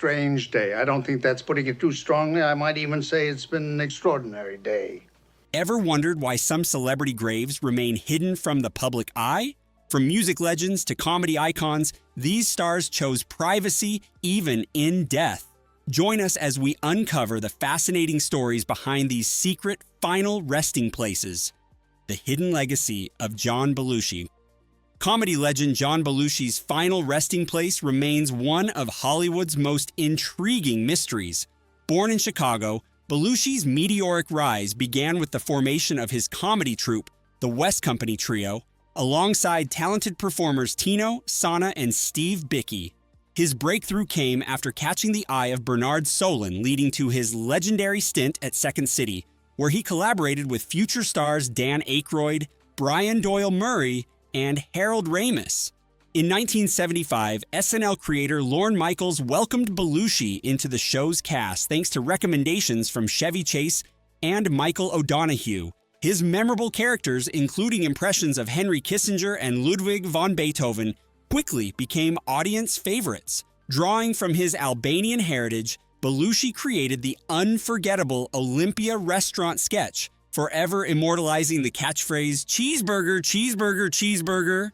strange day. I don't think that's putting it too strongly. I might even say it's been an extraordinary day. Ever wondered why some celebrity graves remain hidden from the public eye? From music legends to comedy icons, these stars chose privacy even in death. Join us as we uncover the fascinating stories behind these secret final resting places. The hidden legacy of John Belushi. Comedy legend John Belushi's final resting place remains one of Hollywood's most intriguing mysteries. Born in Chicago, Belushi's meteoric rise began with the formation of his comedy troupe, the West Company Trio, alongside talented performers Tino, Sana, and Steve Bicky. His breakthrough came after catching the eye of Bernard Solon, leading to his legendary stint at Second City, where he collaborated with future stars Dan Aykroyd, Brian Doyle Murray, and Harold Ramis. In 1975, SNL creator Lorne Michaels welcomed Belushi into the show's cast thanks to recommendations from Chevy Chase and Michael O'Donoghue. His memorable characters, including impressions of Henry Kissinger and Ludwig von Beethoven, quickly became audience favorites. Drawing from his Albanian heritage, Belushi created the unforgettable Olympia restaurant sketch, forever immortalizing the catchphrase, "Cheeseburger, cheeseburger, cheeseburger."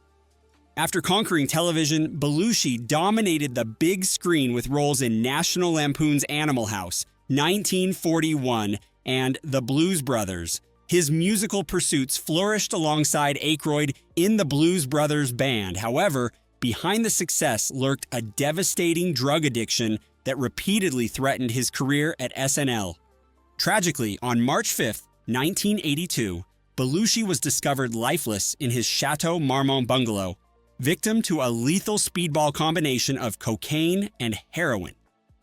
After conquering television, Belushi dominated the big screen with roles in National Lampoon's Animal House, 1941, and The Blues Brothers. His musical pursuits flourished alongside Aykroyd in the Blues Brothers band. However, behind the success lurked a devastating drug addiction that repeatedly threatened his career at SNL. Tragically, on March 5, 1982, Belushi was discovered lifeless in his Chateau Marmont bungalow, victim to a lethal speedball combination of cocaine and heroin.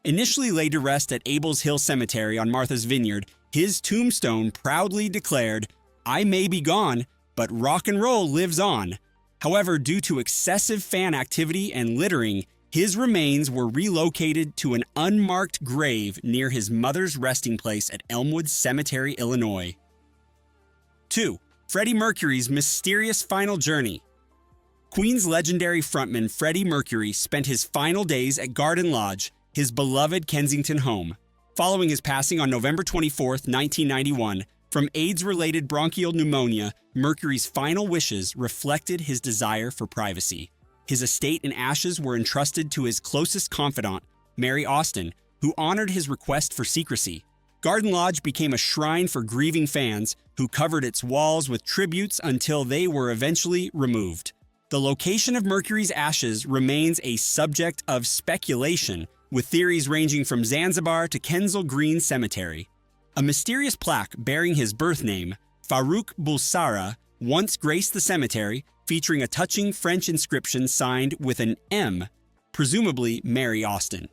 Initially laid to rest at Abel's Hill Cemetery on Martha's Vineyard, his tombstone proudly declared, "I may be gone, but rock and roll lives on." However, due to excessive fan activity and littering, his remains were relocated to an unmarked grave near his mother's resting place at Elmwood Cemetery, Illinois. 2. Freddie Mercury's mysterious final journey. Queen's legendary frontman Freddie Mercury spent his final days at Garden Lodge, his beloved Kensington home. Following his passing on November 24, 1991, from AIDS-related bronchial pneumonia, Mercury's final wishes reflected his desire for privacy. His estate and ashes were entrusted to his closest confidant, Mary Austin, who honored his request for secrecy. Garden Lodge became a shrine for grieving fans who covered its walls with tributes until they were eventually removed. The location of Mercury's ashes remains a subject of speculation, with theories ranging from Zanzibar to Kensal Green Cemetery. A mysterious plaque bearing his birth name, Farouk Bulsara, once graced the cemetery, featuring a touching French inscription signed with an M, presumably Mary Austin.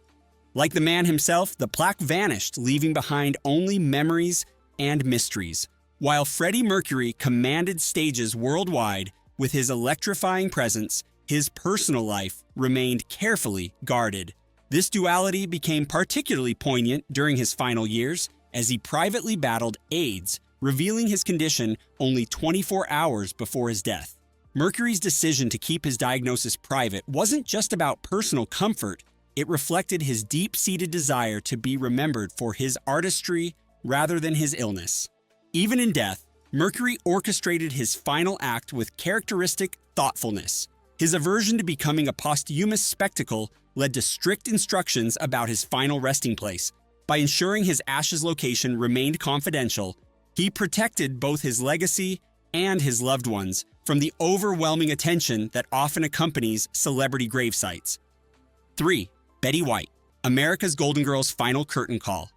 Like the man himself, the plaque vanished, leaving behind only memories and mysteries. While Freddie Mercury commanded stages worldwide with his electrifying presence, his personal life remained carefully guarded. This duality became particularly poignant during his final years as he privately battled AIDS, revealing his condition only 24 hours before his death. Mercury's decision to keep his diagnosis private wasn't just about personal comfort, it reflected his deep-seated desire to be remembered for his artistry rather than his illness. Even in death, Mercury orchestrated his final act with characteristic thoughtfulness. His aversion to becoming a posthumous spectacle led to strict instructions about his final resting place. By ensuring his ashes location remained confidential, he protected both his legacy and his loved ones from the overwhelming attention that often accompanies celebrity grave sites. 3. Betty White, America's Golden Girls' final curtain call.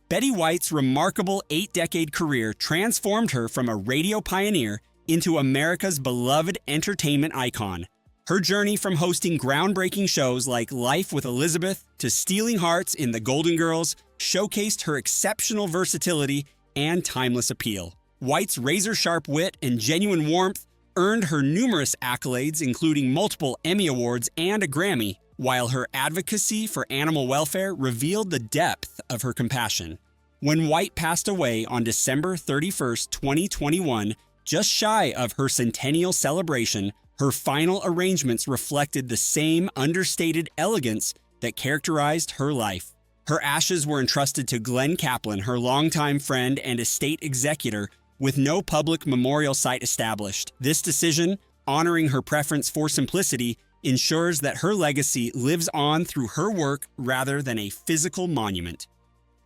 Betty White's remarkable 8-decade career transformed her from a radio pioneer into America's beloved entertainment icon. Her journey from hosting groundbreaking shows like Life with Elizabeth to stealing hearts in The Golden Girls showcased her exceptional versatility and timeless appeal. White's razor-sharp wit and genuine warmth earned her numerous accolades, including multiple Emmy Awards and a Grammy, while her advocacy for animal welfare revealed the depth of her compassion. When White passed away on December 31, 2021, just shy of her centennial celebration, her final arrangements reflected the same understated elegance that characterized her life. Her ashes were entrusted to Glenn Chaplan, her longtime friend and estate executor, with no public memorial site established. This decision, honoring her preference for simplicity, ensures that her legacy lives on through her work rather than a physical monument.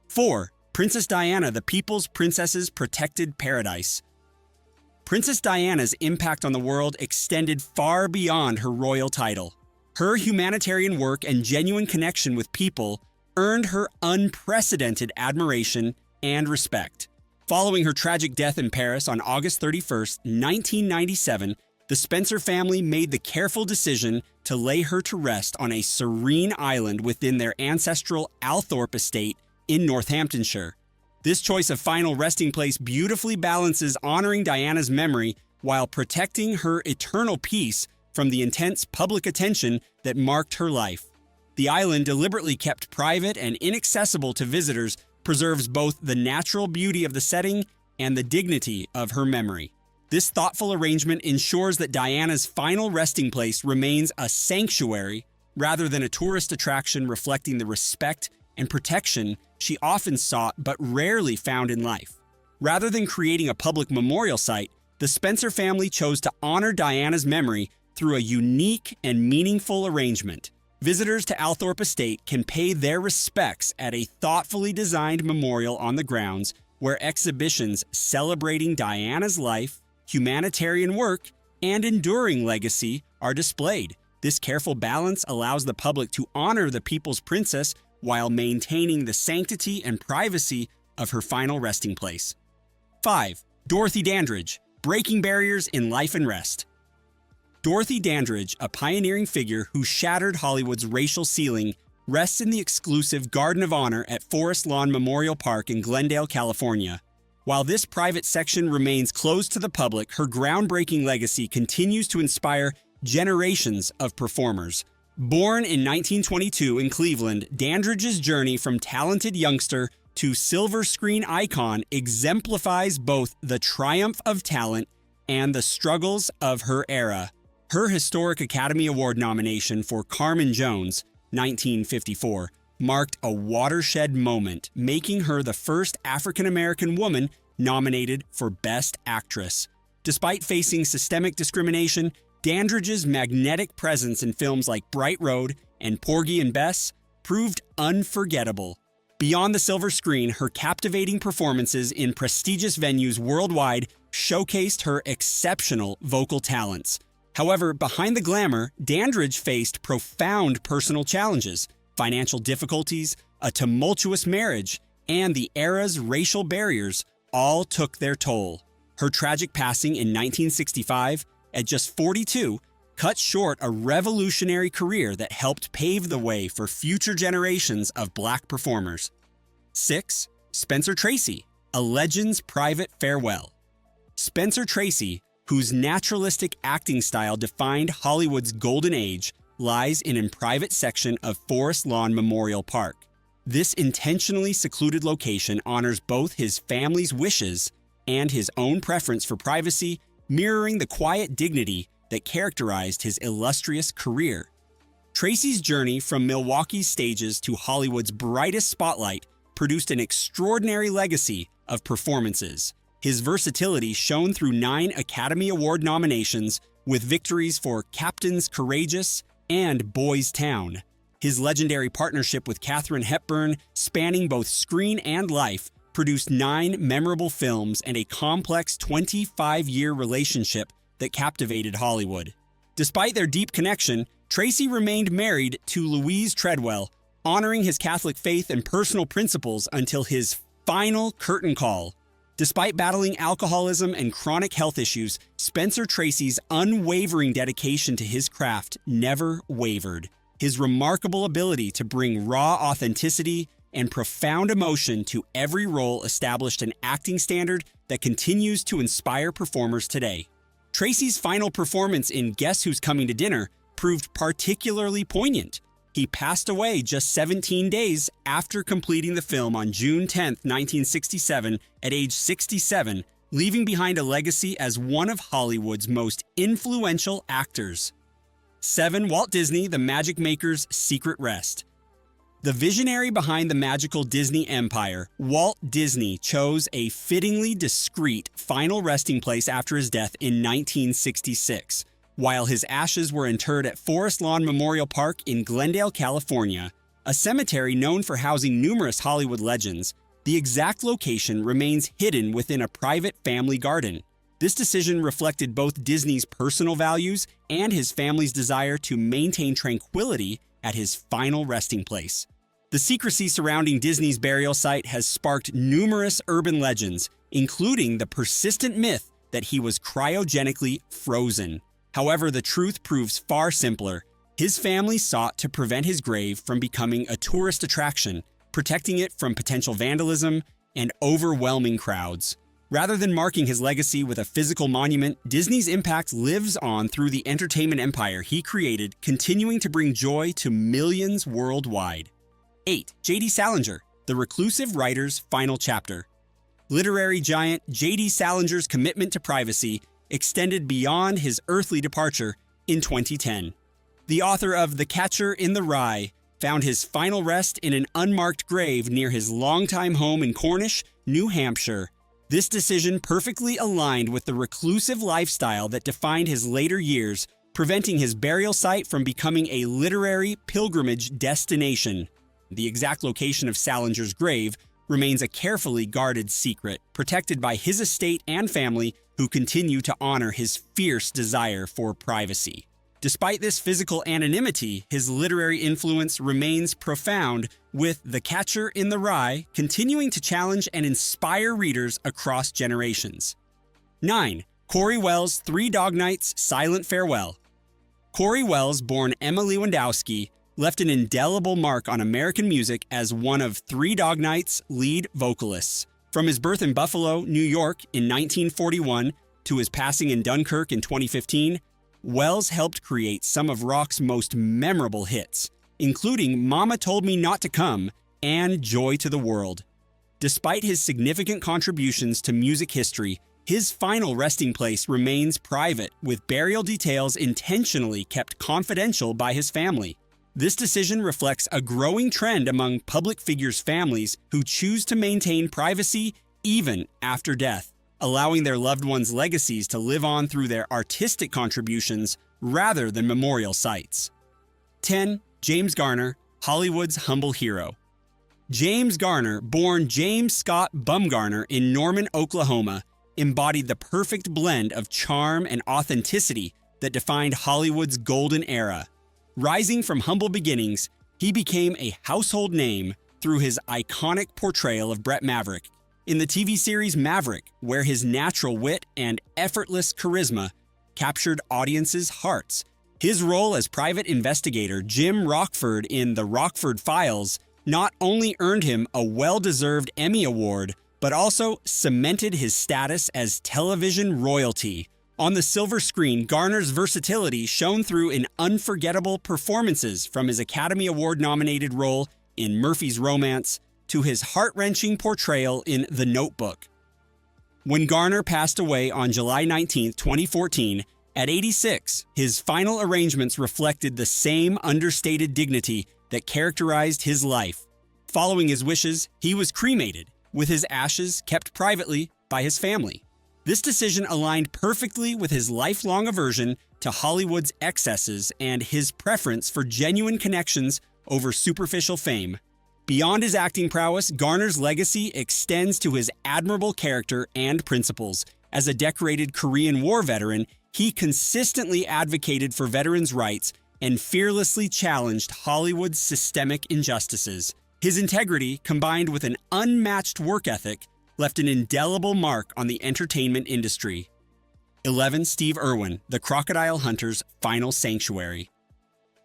4. Princess Diana, the People's Princess's Protected Paradise. Princess Diana's impact on the world extended far beyond her royal title. Her humanitarian work and genuine connection with people earned her unprecedented admiration and respect. Following her tragic death in Paris on August 31, 1997, the Spencer family made the careful decision to lay her to rest on a serene island within their ancestral Althorpe estate in Northamptonshire. This choice of final resting place beautifully balances honoring Diana's memory while protecting her eternal peace from the intense public attention that marked her life. The island, deliberately kept private and inaccessible to visitors, preserves both the natural beauty of the setting and the dignity of her memory. This thoughtful arrangement ensures that Diana's final resting place remains a sanctuary rather than a tourist attraction, reflecting the respect and protection she often sought but rarely found in life. Rather than creating a public memorial site, the Spencer family chose to honor Diana's memory through a unique and meaningful arrangement. Visitors to Althorpe Estate can pay their respects at a thoughtfully designed memorial on the grounds, where exhibitions celebrating Diana's life, humanitarian work, and enduring legacy are displayed. This careful balance allows the public to honor the people's princess while maintaining the sanctity and privacy of her final resting place. 5. Dorothy Dandridge, Breaking Barriers in Life and Rest. Dorothy Dandridge, a pioneering figure who shattered Hollywood's racial ceiling, rests in the exclusive Garden of Honor at Forest Lawn Memorial Park in Glendale, California. While this private section remains closed to the public, her groundbreaking legacy continues to inspire generations of performers. Born in 1922 in Cleveland, Dandridge's journey from talented youngster to silver screen icon exemplifies both the triumph of talent and the struggles of her era. Her historic Academy Award nomination for Carmen Jones, 1954, marked a watershed moment, making her the first African-American woman nominated for Best Actress. Despite facing systemic discrimination, Dandridge's magnetic presence in films like Bright Road and Porgy and Bess proved unforgettable. Beyond the silver screen, her captivating performances in prestigious venues worldwide showcased her exceptional vocal talents. However, behind the glamour, Dandridge faced profound personal challenges, financial difficulties, a tumultuous marriage, and the era's racial barriers all took their toll. Her tragic passing in 1965, at just 42, cut short a revolutionary career that helped pave the way for future generations of Black performers. 6. Spencer Tracy, a legend's private farewell. Spencer Tracy, whose naturalistic acting style defined Hollywood's golden age, lies in a private section of Forest Lawn Memorial Park. This intentionally secluded location honors both his family's wishes and his own preference for privacy, mirroring the quiet dignity that characterized his illustrious career. Tracy's journey from Milwaukee's stages to Hollywood's brightest spotlight produced an extraordinary legacy of performances. His versatility shone through 9 Academy Award nominations, with victories for Captain's Courageous and Boys Town. His legendary partnership with Katharine Hepburn, spanning both screen and life, produced 9 memorable films and a complex 25-year relationship that captivated Hollywood. Despite their deep connection, Tracy remained married to Louise Treadwell, honoring his Catholic faith and personal principles until his final curtain call. Despite battling alcoholism and chronic health issues, Spencer Tracy's unwavering dedication to his craft never wavered. His remarkable ability to bring raw authenticity and profound emotion to every role established an acting standard that continues to inspire performers today. Tracy's final performance in Guess Who's Coming to Dinner proved particularly poignant. He passed away just 17 days after completing the film on June 10, 1967, at age 67, leaving behind a legacy as one of Hollywood's most influential actors. 7. Walt Disney, the Magic Maker's Secret Rest. The visionary behind the magical Disney empire, Walt Disney, chose a fittingly discreet final resting place after his death in 1966. While his ashes were interred at Forest Lawn Memorial Park in Glendale, California, a cemetery known for housing numerous Hollywood legends, the exact location remains hidden within a private family garden. This decision reflected both Disney's personal values and his family's desire to maintain tranquility at his final resting place. The secrecy surrounding Disney's burial site has sparked numerous urban legends, including the persistent myth that he was cryogenically frozen. However, the truth proves far simpler. His family sought to prevent his grave from becoming a tourist attraction, protecting it from potential vandalism and overwhelming crowds. Rather than marking his legacy with a physical monument, Disney's impact lives on through the entertainment empire he created, continuing to bring joy to millions worldwide. 8. J.D. Salinger, the reclusive writer's final chapter. Literary giant J.D. Salinger's commitment to privacy extended beyond his earthly departure in 2010. The author of The Catcher in the Rye found his final rest in an unmarked grave near his longtime home in Cornish, New Hampshire. This decision perfectly aligned with the reclusive lifestyle that defined his later years, preventing his burial site from becoming a literary pilgrimage destination. The exact location of Salinger's grave remains a carefully guarded secret, protected by his estate and family, who continue to honor his fierce desire for privacy. Despite this physical anonymity, his literary influence remains profound, with The Catcher in the Rye continuing to challenge and inspire readers across generations. 9. Cory Wells' Three Dog Nights' Silent Farewell. Cory Wells, born Emma Lewandowski, left an indelible mark on American music as one of Three Dog Nights' lead vocalists. From his birth in Buffalo, New York in 1941 to his passing in Dunkirk in 2015, Wells helped create some of rock's most memorable hits, including Mama Told Me Not to Come and Joy to the World. Despite his significant contributions to music history, his final resting place remains private, with burial details intentionally kept confidential by his family. This decision reflects a growing trend among public figures' families who choose to maintain privacy even after death, allowing their loved ones' legacies to live on through their artistic contributions rather than memorial sites. 10. James Garner, Hollywood's humble hero. James Garner, born James Scott Bumgarner in Norman, Oklahoma, embodied the perfect blend of charm and authenticity that defined Hollywood's golden era. Rising from humble beginnings, he became a household name through his iconic portrayal of Brett Maverick in the TV series Maverick, where his natural wit and effortless charisma captured audiences' hearts. His role as private investigator Jim Rockford in The Rockford Files not only earned him a well-deserved Emmy Award, but also cemented his status as television royalty. On the silver screen, Garner's versatility shone through in unforgettable performances, from his Academy Award-nominated role in Murphy's Romance to his heart-wrenching portrayal in The Notebook. When Garner passed away on July 19, 2014, at 86, his final arrangements reflected the same understated dignity that characterized his life. Following his wishes, he was cremated, with his ashes kept privately by his family. This decision aligned perfectly with his lifelong aversion to Hollywood's excesses and his preference for genuine connections over superficial fame. Beyond his acting prowess, Garner's legacy extends to his admirable character and principles. As a decorated Korean War veteran, he consistently advocated for veterans' rights and fearlessly challenged Hollywood's systemic injustices. His integrity, combined with an unmatched work ethic, left an indelible mark on the entertainment industry. 11. Steve Irwin, the Crocodile Hunter's Final Sanctuary.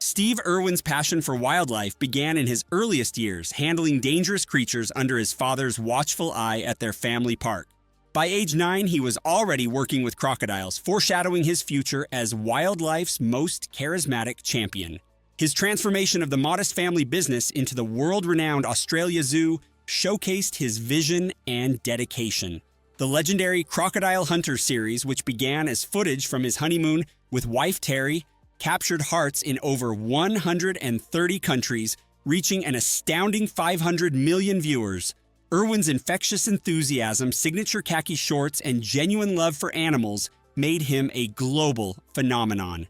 Steve Irwin's passion for wildlife began in his earliest years, handling dangerous creatures under his father's watchful eye at their family park. By age 9, he was already working with crocodiles, foreshadowing his future as wildlife's most charismatic champion. His transformation of the modest family business into the world-renowned Australia Zoo showcased his vision and dedication. The legendary Crocodile Hunter series, which began as footage from his honeymoon with wife Terry, captured hearts in over 130 countries, reaching an astounding 500 million viewers. Irwin's infectious enthusiasm, signature khaki shorts, and genuine love for animals made him a global phenomenon.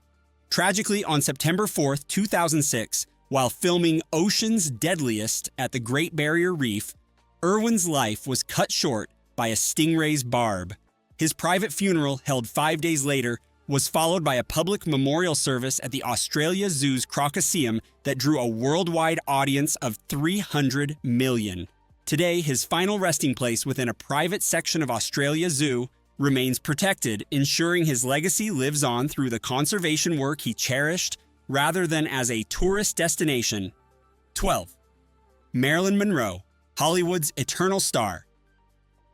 Tragically, on September 4, 2006, while filming Ocean's Deadliest at the Great Barrier Reef, Irwin's life was cut short by a stingray's barb. His private funeral, held 5 days later, was followed by a public memorial service at the Australia Zoo's Crocoseum that drew a worldwide audience of 300 million. Today, his final resting place within a private section of Australia Zoo remains protected, ensuring his legacy lives on through the conservation work he cherished rather than as a tourist destination. 12. Marilyn Monroe, Hollywood's eternal star.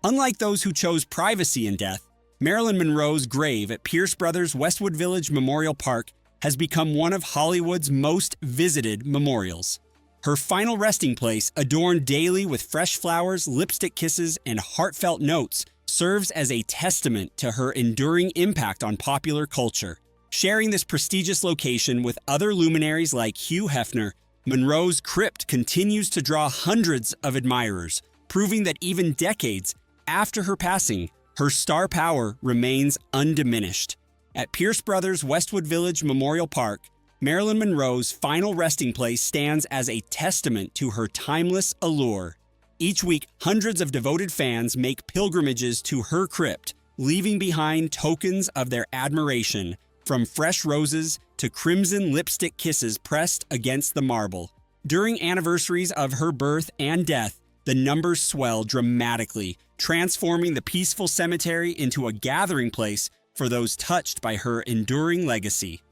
Unlike those who chose privacy in death, Marilyn Monroe's grave at Pierce Brothers Westwood Village Memorial Park has become one of Hollywood's most visited memorials. Her final resting place, adorned daily with fresh flowers, lipstick kisses, and heartfelt notes, serves as a testament to her enduring impact on popular culture. Sharing this prestigious location with other luminaries like Hugh Hefner, Monroe's crypt continues to draw hundreds of admirers, proving that even decades after her passing, her star power remains undiminished. At Pierce Brothers Westwood Village Memorial Park, Marilyn Monroe's final resting place stands as a testament to her timeless allure. Each week, hundreds of devoted fans make pilgrimages to her crypt, leaving behind tokens of their admiration, from fresh roses to crimson lipstick kisses pressed against the marble. During anniversaries of her birth and death, the numbers swell dramatically, transforming the peaceful cemetery into a gathering place for those touched by her enduring legacy.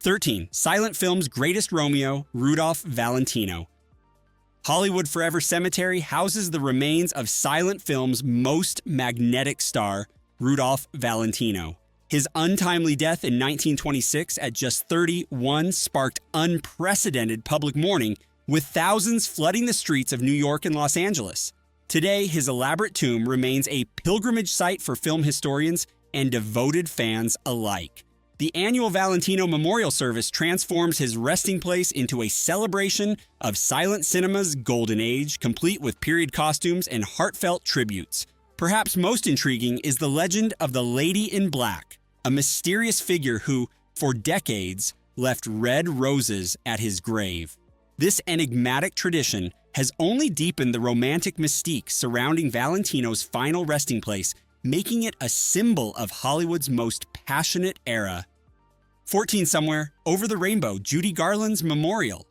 13. Silent film's greatest Romeo, Rudolph Valentino. Hollywood Forever Cemetery houses the remains of silent film's most magnetic star, Rudolph Valentino. His untimely death in 1926 at just 31 sparked unprecedented public mourning, with thousands flooding the streets of New York and Los Angeles. Today, his elaborate tomb remains a pilgrimage site for film historians and devoted fans alike. The annual Valentino Memorial Service transforms his resting place into a celebration of silent cinema's golden age, complete with period costumes and heartfelt tributes. Perhaps most intriguing is the legend of the Lady in Black, a mysterious figure who, for decades, left red roses at his grave. This enigmatic tradition has only deepened the romantic mystique surrounding Valentino's final resting place, making it a symbol of Hollywood's most passionate era. 14 somewhere, Over the Rainbow, Judy Garland's memorial.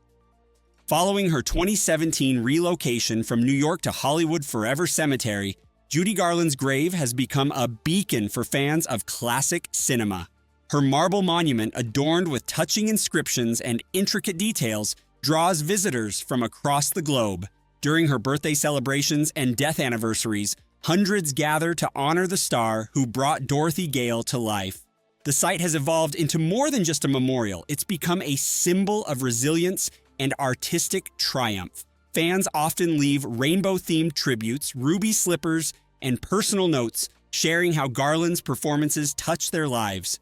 Following her 2017 relocation from New York to Hollywood Forever Cemetery, Judy Garland's grave has become a beacon for fans of classic cinema. Her marble monument, adorned with touching inscriptions and intricate details, draws visitors from across the globe. During her birthday celebrations and death anniversaries, hundreds gather to honor the star who brought Dorothy Gale to life. The site has evolved into more than just a memorial. It's become a symbol of resilience and artistic triumph. Fans often leave rainbow-themed tributes, ruby slippers, and personal notes, sharing how Garland's performances touched their lives.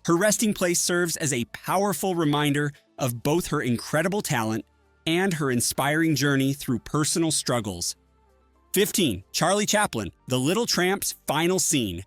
Her resting place serves as a powerful reminder of both her incredible talent and her inspiring journey through personal struggles. 15. Charlie Chaplan, The Little Tramp's final scene.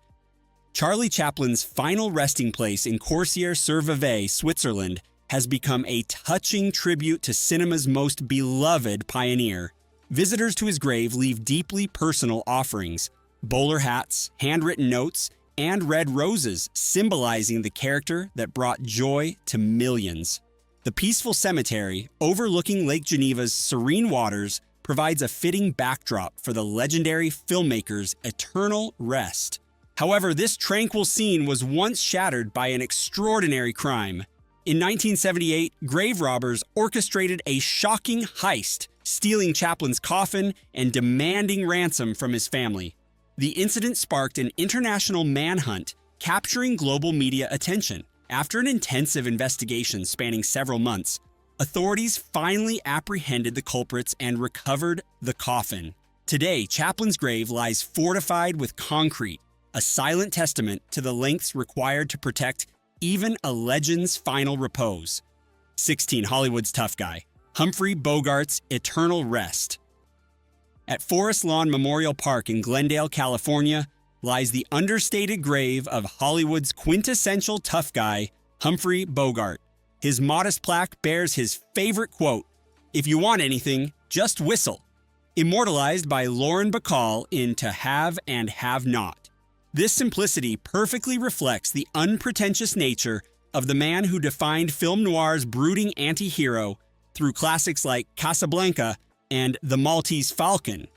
Charlie Chaplin's final resting place in Corsier-sur-Vevey, Switzerland, has become a touching tribute to cinema's most beloved pioneer. Visitors to his grave leave deeply personal offerings: bowler hats, handwritten notes, and red roses, symbolizing the character that brought joy to millions. The peaceful cemetery, overlooking Lake Geneva's serene waters, provides a fitting backdrop for the legendary filmmaker's eternal rest. However, this tranquil scene was once shattered by an extraordinary crime. In 1978, grave robbers orchestrated a shocking heist, stealing Chaplin's coffin and demanding ransom from his family. The incident sparked an international manhunt, capturing global media attention. After an intensive investigation spanning several months, authorities finally apprehended the culprits and recovered the coffin. Today, Chaplin's grave lies fortified with concrete, a silent testament to the lengths required to protect even a legend's final repose. 16. Hollywood's tough guy. Humphrey Bogart's eternal rest. At Forest Lawn Memorial Park in Glendale, California, lies the understated grave of Hollywood's quintessential tough guy, Humphrey Bogart. His modest plaque bears his favorite quote, "If you want anything, just whistle," immortalized by Lauren Bacall in To Have and Have Not. This simplicity perfectly reflects the unpretentious nature of the man who defined film noir's brooding anti-hero through classics like Casablanca and The Maltese Falcon.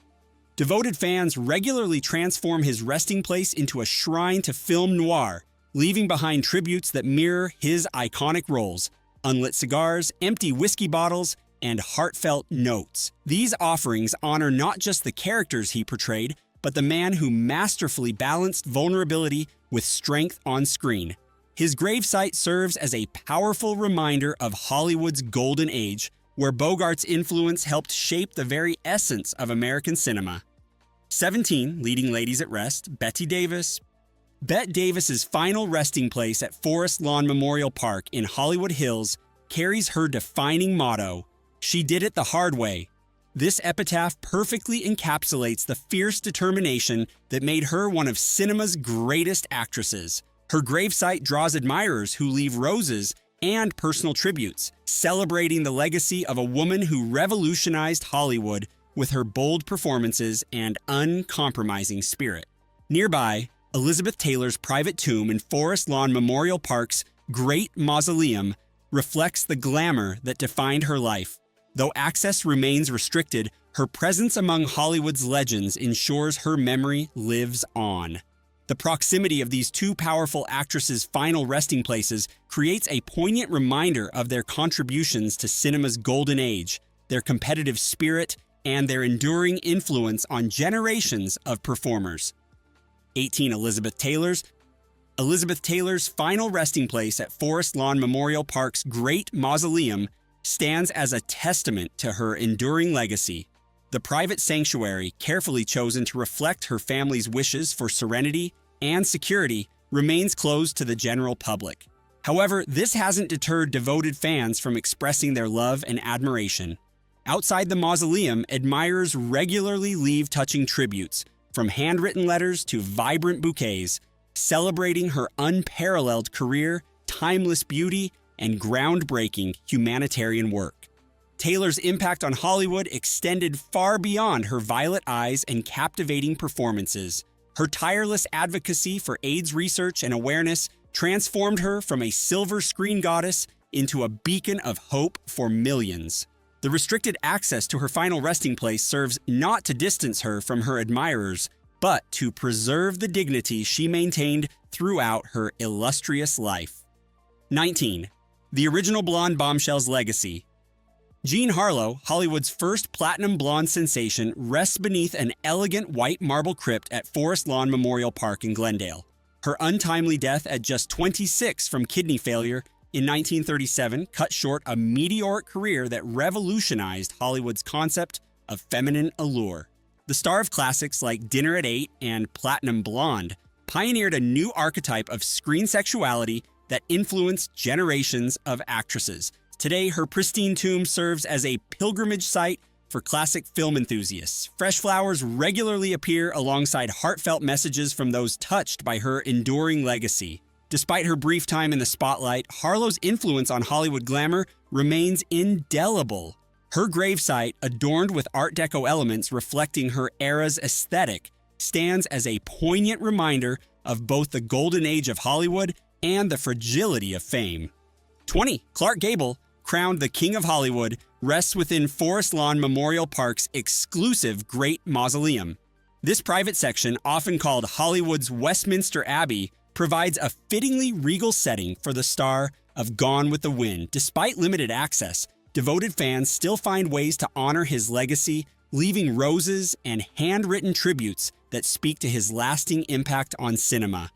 Devoted fans regularly transform his resting place into a shrine to film noir, leaving behind tributes that mirror his iconic roles: unlit cigars, empty whiskey bottles, and heartfelt notes. These offerings honor not just the characters he portrayed, but the man who masterfully balanced vulnerability with strength on screen. His gravesite serves as a powerful reminder of Hollywood's golden age, where Bogart's influence helped shape the very essence of American cinema. 17 leading ladies at rest, Bette Davis. Bette Davis's final resting place at Forest Lawn Memorial Park in Hollywood Hills carries her defining motto, "She did it the hard way." This epitaph perfectly encapsulates the fierce determination that made her one of cinema's greatest actresses. Her gravesite draws admirers who leave roses and personal tributes, celebrating the legacy of a woman who revolutionized Hollywood with her bold performances and uncompromising spirit. Nearby, Elizabeth Taylor's private tomb in Forest Lawn Memorial Park's Great Mausoleum reflects the glamour that defined her life. Though access remains restricted, her presence among Hollywood's legends ensures her memory lives on. The proximity of these two powerful actresses' final resting places creates a poignant reminder of their contributions to cinema's golden age, their competitive spirit, and their enduring influence on generations of performers. 18 Elizabeth Taylor's final resting place at Forest Lawn Memorial Park's Great Mausoleum stands as a testament to her enduring legacy. The private sanctuary, carefully chosen to reflect her family's wishes for serenity and security, remains closed to the general public. However, this hasn't deterred devoted fans from expressing their love and admiration. Outside the mausoleum, admirers regularly leave touching tributes, from handwritten letters to vibrant bouquets, celebrating her unparalleled career, timeless beauty, and groundbreaking humanitarian work. Taylor's impact on Hollywood extended far beyond her violet eyes and captivating performances. Her tireless advocacy for AIDS research and awareness transformed her from a silver screen goddess into a beacon of hope for millions. The restricted access to her final resting place serves not to distance her from her admirers, but to preserve the dignity she maintained throughout her illustrious life. 19. The original blonde bombshell's legacy. Jean Harlow, Hollywood's first platinum blonde sensation, rests beneath an elegant white marble crypt at Forest Lawn Memorial Park in Glendale. Her untimely death at just 26 from kidney failure in 1937 cut short a meteoric career that revolutionized Hollywood's concept of feminine allure. The star of classics like Dinner at 8 and Platinum Blonde pioneered a new archetype of screen sexuality that influenced generations of actresses. Today, her pristine tomb serves as a pilgrimage site for classic film enthusiasts. Fresh flowers regularly appear alongside heartfelt messages from those touched by her enduring legacy. Despite her brief time in the spotlight, Harlow's influence on Hollywood glamour remains indelible. Her gravesite, adorned with Art Deco elements reflecting her era's aesthetic, stands as a poignant reminder of both the golden age of Hollywood and the fragility of fame. 20. Clark Gable, crowned the King of Hollywood, rests within Forest Lawn Memorial Park's exclusive Great Mausoleum. This private section, often called Hollywood's Westminster Abbey, provides a fittingly regal setting for the star of Gone with the Wind. Despite limited access, devoted fans still find ways to honor his legacy, leaving roses and handwritten tributes that speak to his lasting impact on cinema.